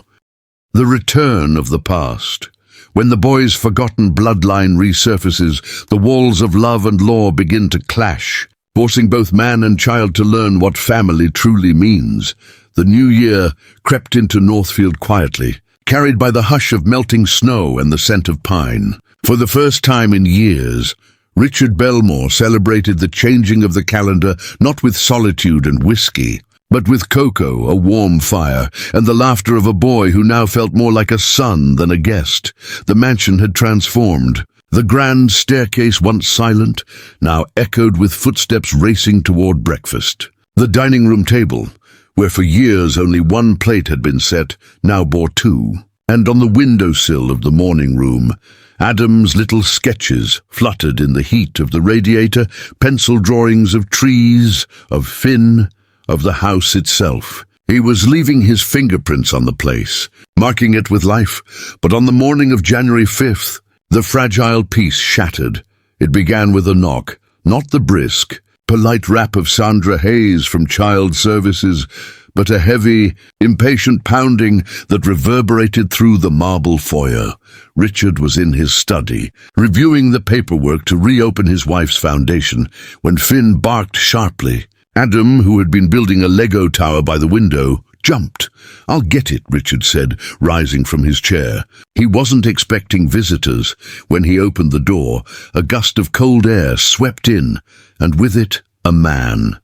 The return of the past. When the boy's forgotten bloodline resurfaces, the walls of love and law begin to clash, forcing both man and child to learn what family truly means. The new year crept into Northfield quietly, carried by the hush of melting snow and the scent of pine. For the first time in years, Richard Bellmore celebrated the changing of the calendar not with solitude and whiskey, but with cocoa, a warm fire, and the laughter of a boy who now felt more like a son than a guest. The mansion had transformed. The grand staircase, once silent, now echoed with footsteps racing toward breakfast. The dining room table, where for years only one plate had been set, now bore two. And on the windowsill of the morning room, Adam's little sketches fluttered in the heat of the radiator, pencil drawings of trees, of Finn, of the house itself. He was leaving his fingerprints on the place, marking it with life, but on the morning of January 5th, the fragile piece shattered. It began with a knock, not the brisk, polite rap of Sandra Hayes from Child Services, but a heavy, impatient pounding that reverberated through the marble foyer. Richard was in his study, reviewing the paperwork to reopen his wife's foundation, when Finn barked sharply. Adam, who had been building a Lego tower by the window, jumped. "I'll get it," Richard said, rising from his chair. He wasn't expecting visitors. When he opened the door, a gust of cold air swept in, and with it, a man.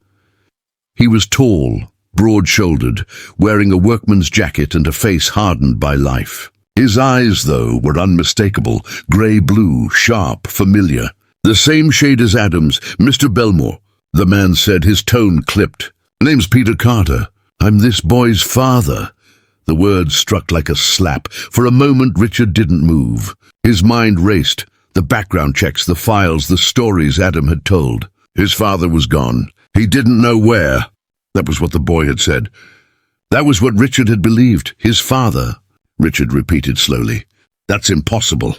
He was tall, broad-shouldered, wearing a workman's jacket and a face hardened by life. His eyes, though, were unmistakable, grey-blue, sharp, familiar. "The same shade as Adam's, Mr. Bellmore," the man said, his tone clipped. "Name's Peter Carter. I'm this boy's father." The words struck like a slap. For a moment, Richard didn't move. His mind raced. The background checks, the files, the stories Adam had told. His father was gone. He didn't know where. That was what the boy had said. That was what Richard had believed. His father. Richard repeated slowly. "That's impossible."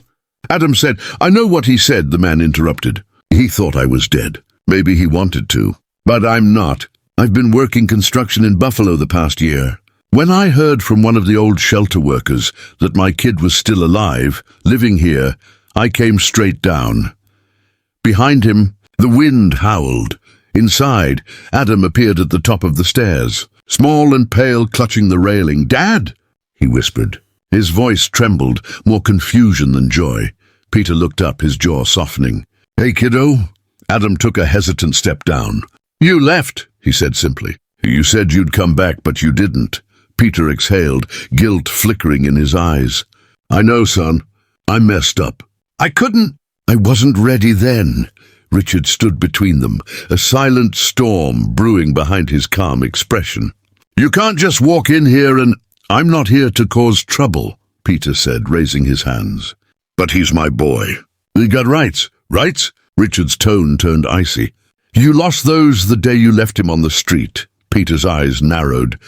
Adam said, "I know what he said," the man interrupted. "He thought I was dead. Maybe he wanted to. But I'm not. I've been working construction in Buffalo the past year. When I heard from one of the old shelter workers that my kid was still alive, living here, I came straight down." Behind him, the wind howled. Inside, Adam appeared at the top of the stairs, small and pale, clutching the railing. "Dad!" he whispered. His voice trembled, more confusion than joy. Peter looked up, his jaw softening. "Hey, kiddo?" Adam took a hesitant step down. "You left," he said simply. "You said you'd come back, but you didn't." Peter exhaled, guilt flickering in his eyes. "I know, son. I messed up. I couldn't. I wasn't ready then." Richard stood between them, a silent storm brewing behind his calm expression. "You can't just walk in here and—" "I'm not here to cause trouble," Peter said, raising his hands. "But he's my boy. He got rights, right?" Richard's tone turned icy. "You lost those the day you left him on the street." Peter's eyes narrowed.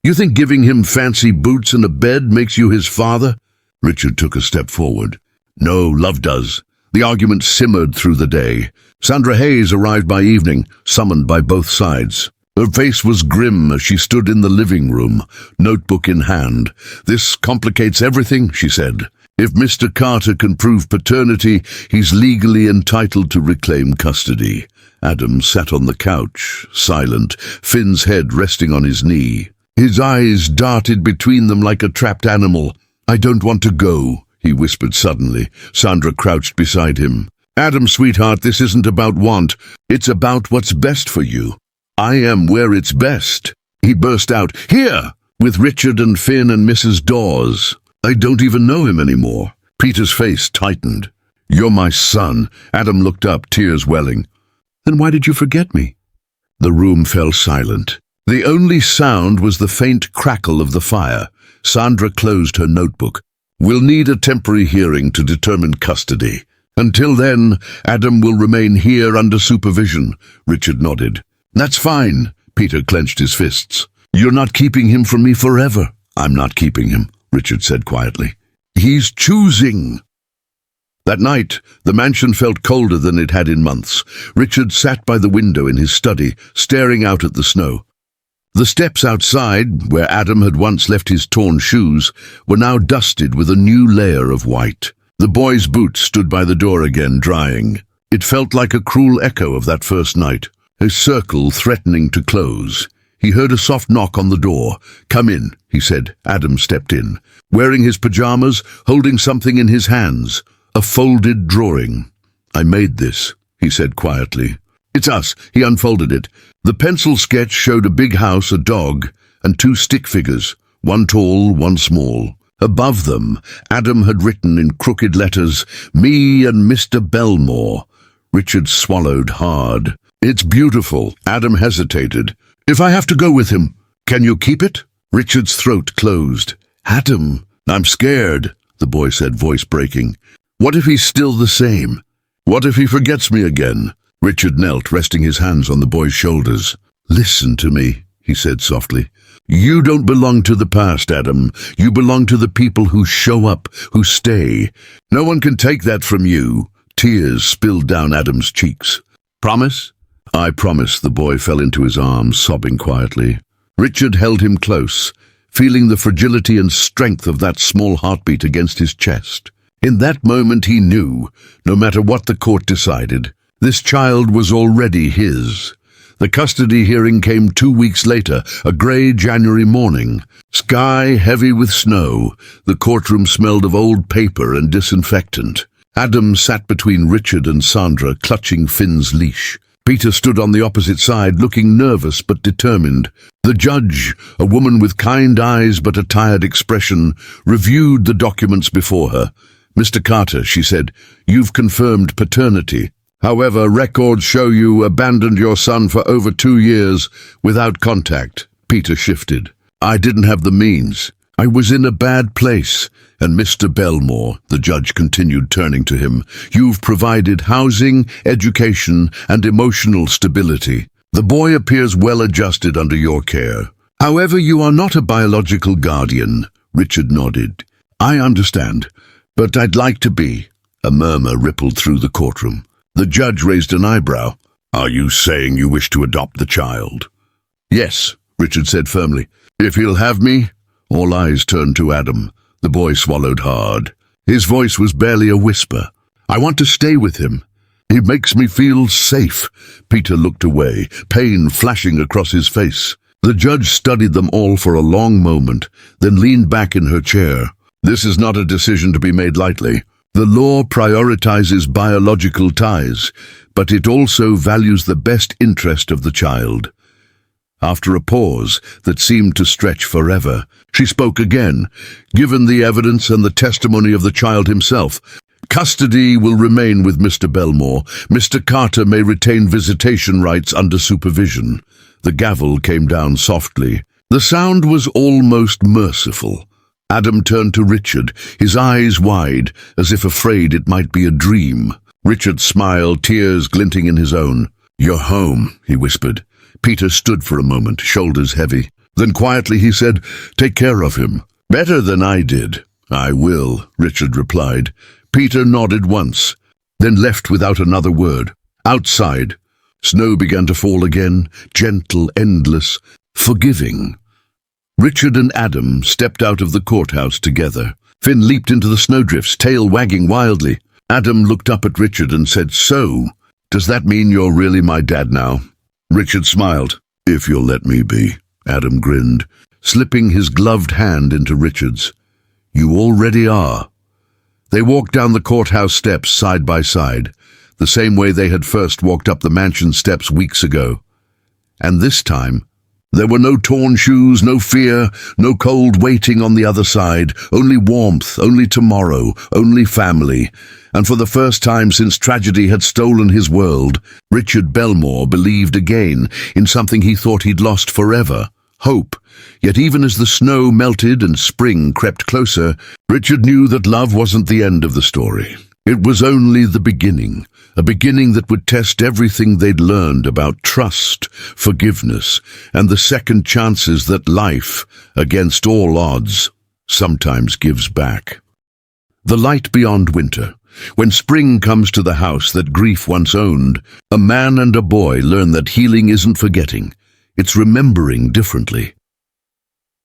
"You think giving him fancy boots and a bed makes you his father?" Richard took a step forward. "No, love does." The argument simmered through the day. Sandra Hayes arrived by evening, summoned by both sides. Her face was grim as she stood in the living room, notebook in hand. "This complicates everything," she said. "If Mr. Carter can prove paternity, he's legally entitled to reclaim custody." Adam sat on the couch, silent, Finn's head resting on his knee. His eyes darted between them like a trapped animal. "I don't want to go," he whispered suddenly. Sandra crouched beside him. "Adam, sweetheart, this isn't about want. It's about what's best for you. I am where it's best." He burst out, "Here, with Richard and Finn and Mrs. Dawes. I don't even know him anymore." Peter's face tightened. "You're my son." Adam looked up, tears welling. "Then why did you forget me?" The room fell silent. The only sound was the faint crackle of the fire. Sandra closed her notebook. "We'll need a temporary hearing to determine custody. Until then, Adam will remain here under supervision." Richard nodded. "That's fine." Peter clenched his fists. "You're not keeping him from me forever." "I'm not keeping him," Richard said quietly. "He's choosing." That night, the mansion felt colder than it had in months. Richard sat by the window in his study, staring out at the snow. The steps outside, where Adam had once left his torn shoes, were now dusted with a new layer of white. The boy's boots stood by the door again, drying. It felt like a cruel echo of that first night, a circle threatening to close. He heard a soft knock on the door. "Come in," he said. Adam stepped in, wearing his pajamas, holding something in his hands, a folded drawing. "I made this," he said quietly. "It's us." He unfolded it. The pencil sketch showed a big house, a dog, and two stick figures, one tall, one small. Above them, Adam had written in crooked letters, "Me and Mr. Bellmore." Richard swallowed hard. "It's beautiful." Adam hesitated. "If I have to go with him, can you keep it?" Richard's throat closed. "Adam, I'm scared," the boy said, voice breaking. What if he's still the same? What if he forgets me again? Richard knelt, resting his hands on the boy's shoulders. Listen to me, he said softly. You don't belong to the past, Adam. You belong to the people who show up, who stay. No one can take that from you. Tears spilled down Adam's cheeks. Promise? I promise, the boy fell into his arms, sobbing quietly. Richard held him close, feeling the fragility and strength of that small heartbeat against his chest. In that moment he knew, no matter what the court decided, this child was already his. The custody hearing came 2 weeks later, a grey January morning. Sky heavy with snow, the courtroom smelled of old paper and disinfectant. Adam sat between Richard and Sandra, clutching Finn's leash. Peter stood on the opposite side, looking nervous but determined. The judge, a woman with kind eyes but a tired expression, reviewed the documents before her. Mr. Carter, she said, you've confirmed paternity. However, records show you abandoned your son for over 2 years without contact. Peter shifted. I didn't have the means. I was in a bad place. And Mr. Bellmore, the judge continued, turning to him, you've provided housing, education, and emotional stability. The boy appears well adjusted under your care. However, you are not a biological guardian. Richard nodded. I understand. But I'd like to be. A murmur rippled through the courtroom. The judge raised an eyebrow. Are you saying you wish to adopt the child? Yes, Richard said firmly. If he'll have me? All eyes turned to Adam. The boy swallowed hard. His voice was barely a whisper. I want to stay with him. He makes me feel safe. Peter looked away, pain flashing across his face. The judge studied them all for a long moment, then leaned back in her chair. This is not a decision to be made lightly. The law prioritizes biological ties, but it also values the best interest of the child. After a pause that seemed to stretch forever, she spoke again. Given the evidence and the testimony of the child himself, custody will remain with Mr. Bellmore. Mr. Carter may retain visitation rights under supervision. The gavel came down softly. The sound was almost merciful. Adam turned to Richard, his eyes wide, as if afraid it might be a dream. Richard smiled, tears glinting in his own. You're home, he whispered. Peter stood for a moment, shoulders heavy. Then quietly he said, take care of him. Better than I did. I will, Richard replied. Peter nodded once, then left without another word. Outside, snow began to fall again, gentle, endless, forgiving. Richard and Adam stepped out of the courthouse together. Finn leaped into the snowdrifts, tail wagging wildly. Adam looked up at Richard and said, so, does that mean you're really my dad now? Richard smiled. If you'll let me be, Adam grinned, slipping his gloved hand into Richard's. You already are. They walked down the courthouse steps side by side, the same way they had first walked up the mansion steps weeks ago. And this time, there were no torn shoes, no fear, no cold waiting on the other side, only warmth, only tomorrow, only family. And for the first time since tragedy had stolen his world, Richard Bellmore believed again in something he thought he'd lost forever, hope. Yet even as the snow melted and spring crept closer, Richard knew that love wasn't the end of the story. It was only the beginning, a beginning that would test everything they'd learned about trust, forgiveness, and the second chances that life, against all odds, sometimes gives back. The light beyond winter. When spring comes to the house that grief once owned, a man and a boy learn that healing isn't forgetting, it's remembering differently.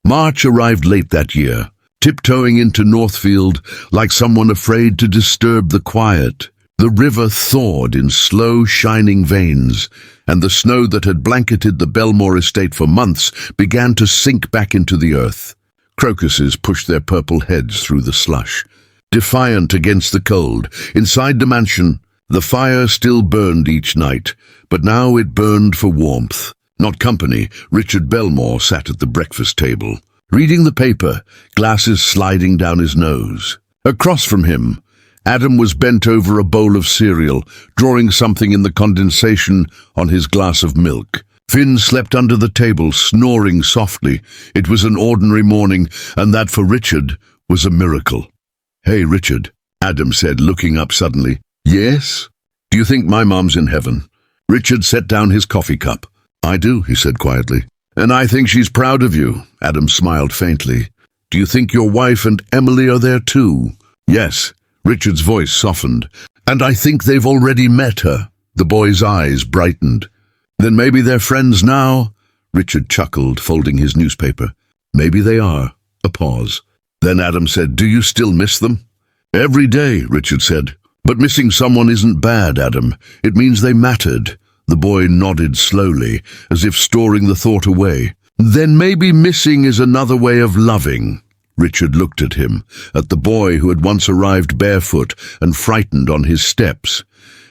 March arrived late that year, tiptoeing into Northfield like someone afraid to disturb the quiet. The river thawed in slow, shining veins, and the snow that had blanketed the Bellmore estate for months began to sink back into the earth. Crocuses pushed their purple heads through the slush, defiant against the cold. Inside the mansion, the fire still burned each night, but now it burned for warmth. Not company, Richard Bellmore sat at the breakfast table, reading the paper, glasses sliding down his nose. Across from him, Adam was bent over a bowl of cereal, drawing something in the condensation on his glass of milk. Finn slept under the table, snoring softly. It was an ordinary morning, and that for Richard was a miracle. Hey, Richard. Adam said, looking up suddenly. Yes? Do you think my mom's in heaven? Richard set down his coffee cup. I do, he said quietly. And I think she's proud of you, Adam smiled faintly. Do you think your wife and Emily are there too? Yes, Richard's voice softened. And I think they've already met her. The boy's eyes brightened. Then maybe they're friends now? Richard chuckled, folding his newspaper. Maybe they are. A pause. Then Adam said, do you still miss them? Every day, Richard said. But missing someone isn't bad, Adam. It means they mattered. The boy nodded slowly, as if storing the thought away. Then maybe missing is another way of loving. Richard looked at him, at the boy who had once arrived barefoot and frightened on his steps,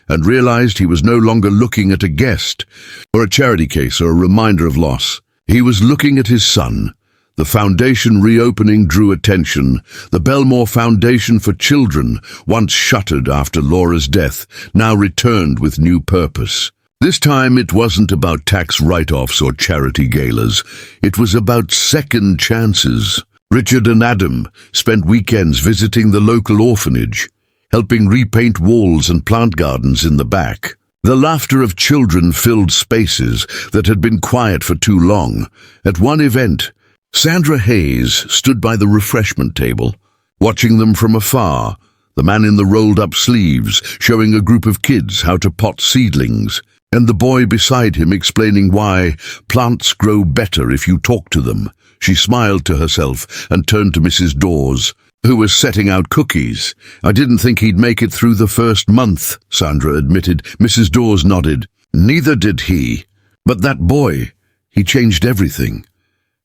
and realized he was no longer looking at a guest, or a charity case, or a reminder of loss. He was looking at his son. The foundation reopening drew attention. The Bellmore Foundation for Children, once shuttered after Laura's death, now returned with new purpose. This time it wasn't about tax write-offs or charity galas. It was about second chances. Richard and Adam spent weekends visiting the local orphanage, helping repaint walls and plant gardens in the back. The laughter of children filled spaces that had been quiet for too long. At one event, Sandra Hayes stood by the refreshment table, watching them from afar, the man in the rolled-up sleeves showing a group of kids how to pot seedlings, and the boy beside him explaining why plants grow better if you talk to them. She smiled to herself and turned to Mrs. Dawes, who was setting out cookies. I didn't think he'd make it through the first month, Sandra admitted. Mrs. Dawes nodded. Neither did he. But that boy, he changed everything.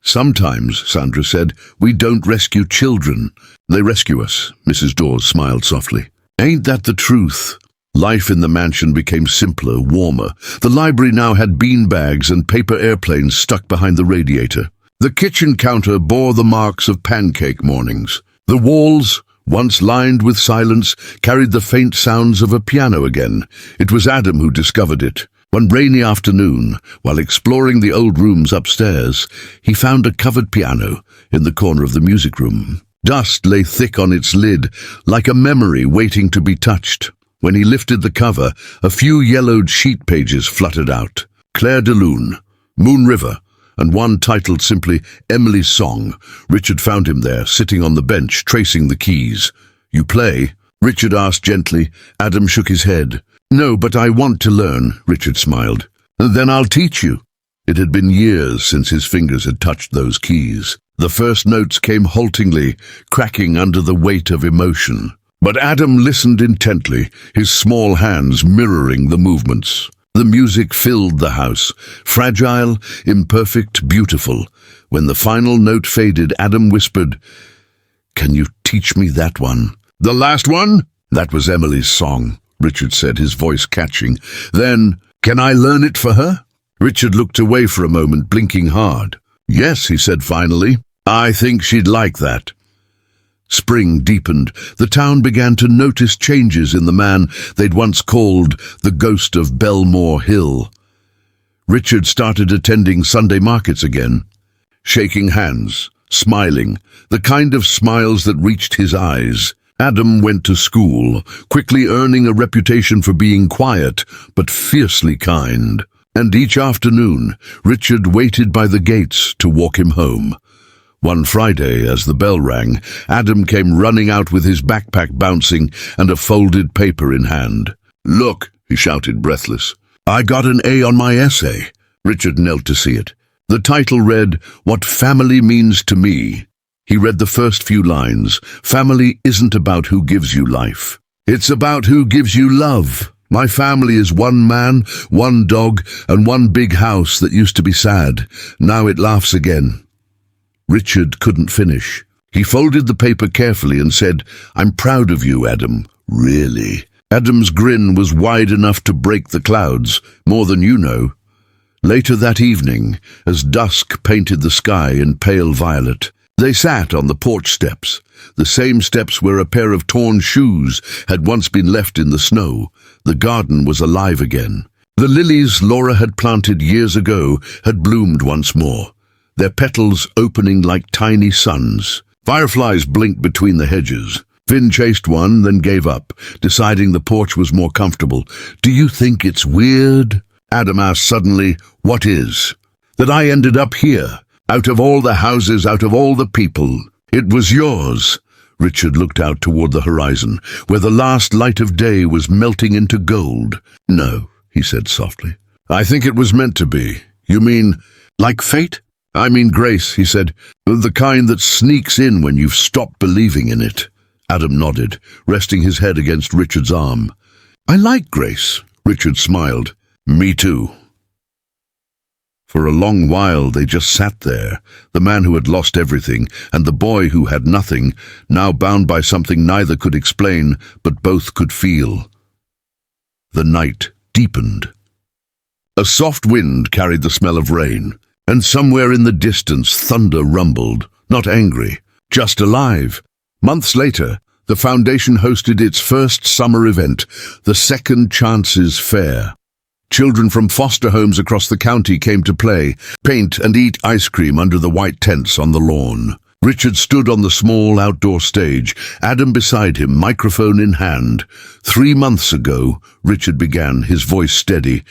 Sometimes, Sandra said, we don't rescue children. They rescue us, Mrs. Dawes smiled softly. Ain't that the truth? Life in the mansion became simpler, warmer. The library now had beanbags and paper airplanes stuck behind the radiator. The kitchen counter bore the marks of pancake mornings. The walls, once lined with silence, carried the faint sounds of a piano again. It was Adam who discovered it. One rainy afternoon, while exploring the old rooms upstairs, he found a covered piano in the corner of the music room. Dust lay thick on its lid, like a memory waiting to be touched. When he lifted the cover, a few yellowed sheet pages fluttered out. Claire de Lune, Moon River, and one titled simply Emily's Song. Richard found him there, sitting on the bench, tracing the keys. You play? Richard asked gently. Adam shook his head. No, but I want to learn, Richard smiled. Then I'll teach you. It had been years since his fingers had touched those keys. The first notes came haltingly, cracking under the weight of emotion. But Adam listened intently, his small hands mirroring the movements. The music filled the house, fragile, imperfect, beautiful. When the final note faded, Adam whispered, Can you teach me that one? The last one? That was Emily's song, Richard said, his voice catching. Then, can I learn it for her? Richard looked away for a moment, blinking hard. Yes, he said finally. I think she'd like that. Spring deepened. The town began to notice changes in the man they'd once called the ghost of Bellmore Hill. Richard started attending Sunday markets again, shaking hands, smiling, the kind of smiles that reached his eyes. Adam went to school, quickly earning a reputation for being quiet but fiercely kind. And each afternoon, Richard waited by the gates to walk him home. One Friday, as the bell rang, Adam came running out with his backpack bouncing and a folded paper in hand. Look, he shouted, breathless. I got an A on my essay. Richard knelt to see it. The title read, What Family Means to Me. He read the first few lines. Family isn't about who gives you life. It's about who gives you love. My family is one man, one dog, and one big house that used to be sad. Now it laughs again. Richard couldn't finish. He folded the paper carefully and said, I'm proud of you, Adam. Really? Adam's grin was wide enough to break the clouds, more than you know. Later that evening, as dusk painted the sky in pale violet, they sat on the porch steps, the same steps where a pair of torn shoes had once been left in the snow. The garden was alive again. The lilies Laura had planted years ago had bloomed once more, their petals opening like tiny suns. Fireflies blinked between the hedges. Finn chased one, then gave up, deciding the porch was more comfortable. "Do you think it's weird?" Adam asked suddenly. "What is?" "That I ended up here, out of all the houses, out of all the people. It was yours." Richard looked out toward the horizon, where the last light of day was melting into gold. "No," he said softly. "I think it was meant to be." "You mean, like fate?" "I mean grace," he said. "The kind that sneaks in when you've stopped believing in it." Adam nodded, resting his head against Richard's arm. "I like grace." Richard smiled. "Me too." For a long while they just sat there, the man who had lost everything and the boy who had nothing, now bound by something neither could explain but both could feel. The night deepened. A soft wind carried the smell of rain, and somewhere in the distance thunder rumbled, not angry, just alive. Months later, the foundation hosted its first summer event, the Second Chances Fair. Children from foster homes across the county came to play, paint and eat ice cream under the white tents on the lawn. Richard stood on the small outdoor stage, Adam beside him, microphone in hand. 3 months ago, Richard began, his voice steady,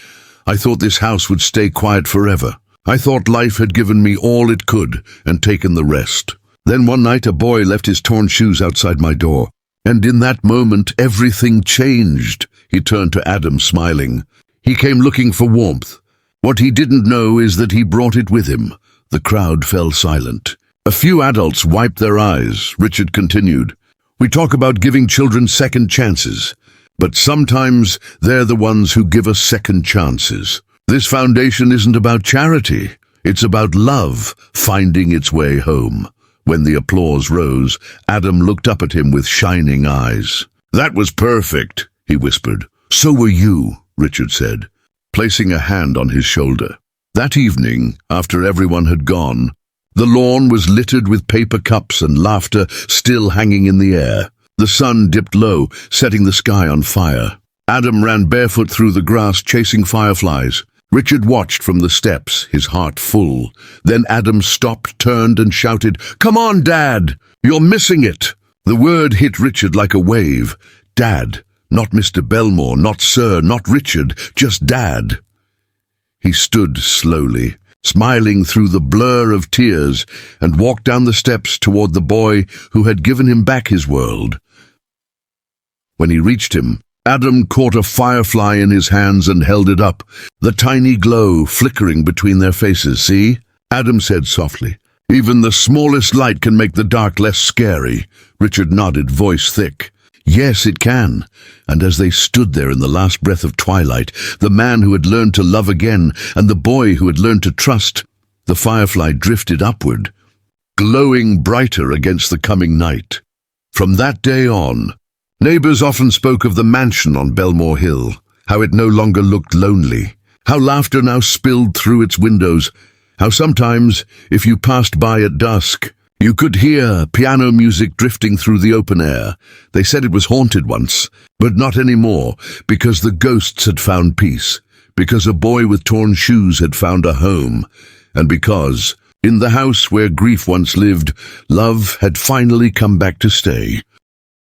"I thought this house would stay quiet forever. I thought life had given me all it could and taken the rest. Then one night a boy left his torn shoes outside my door, and in that moment everything changed." He turned to Adam, smiling. "He came looking for warmth. What he didn't know is that he brought it with him." The crowd fell silent. A few adults wiped their eyes. Richard continued, "We talk about giving children second chances, but sometimes they're the ones who give us second chances. This foundation isn't about charity. It's about love finding its way home." When the applause rose, Adam looked up at him with shining eyes. "That was perfect," he whispered. "So were you," Richard said, placing a hand on his shoulder. That evening, after everyone had gone, the lawn was littered with paper cups and laughter still hanging in the air. The sun dipped low, setting the sky on fire. Adam ran barefoot through the grass, chasing fireflies. Richard watched from the steps, his heart full. Then Adam stopped, turned, and shouted, "Come on, Dad! You're missing it!" The word hit Richard like a wave. Dad. Not Mr. Bellmore, not Sir, not Richard, just Dad. He stood slowly, smiling through the blur of tears, and walked down the steps toward the boy who had given him back his world. When he reached him, Adam caught a firefly in his hands and held it up, the tiny glow flickering between their faces. "See?" Adam said softly. "Even the smallest light can make the dark less scary." Richard nodded, voice thick. "Yes, it can." And as they stood there in the last breath of twilight, the man who had learned to love again and the boy who had learned to trust, the firefly drifted upward, glowing brighter against the coming night. From that day on, neighbors often spoke of the mansion on Bellmore Hill, how it no longer looked lonely, how laughter now spilled through its windows, how sometimes, if you passed by at dusk, you could hear piano music drifting through the open air. They said it was haunted once, but not anymore, because the ghosts had found peace, because a boy with torn shoes had found a home, and because, in the house where grief once lived, love had finally come back to stay.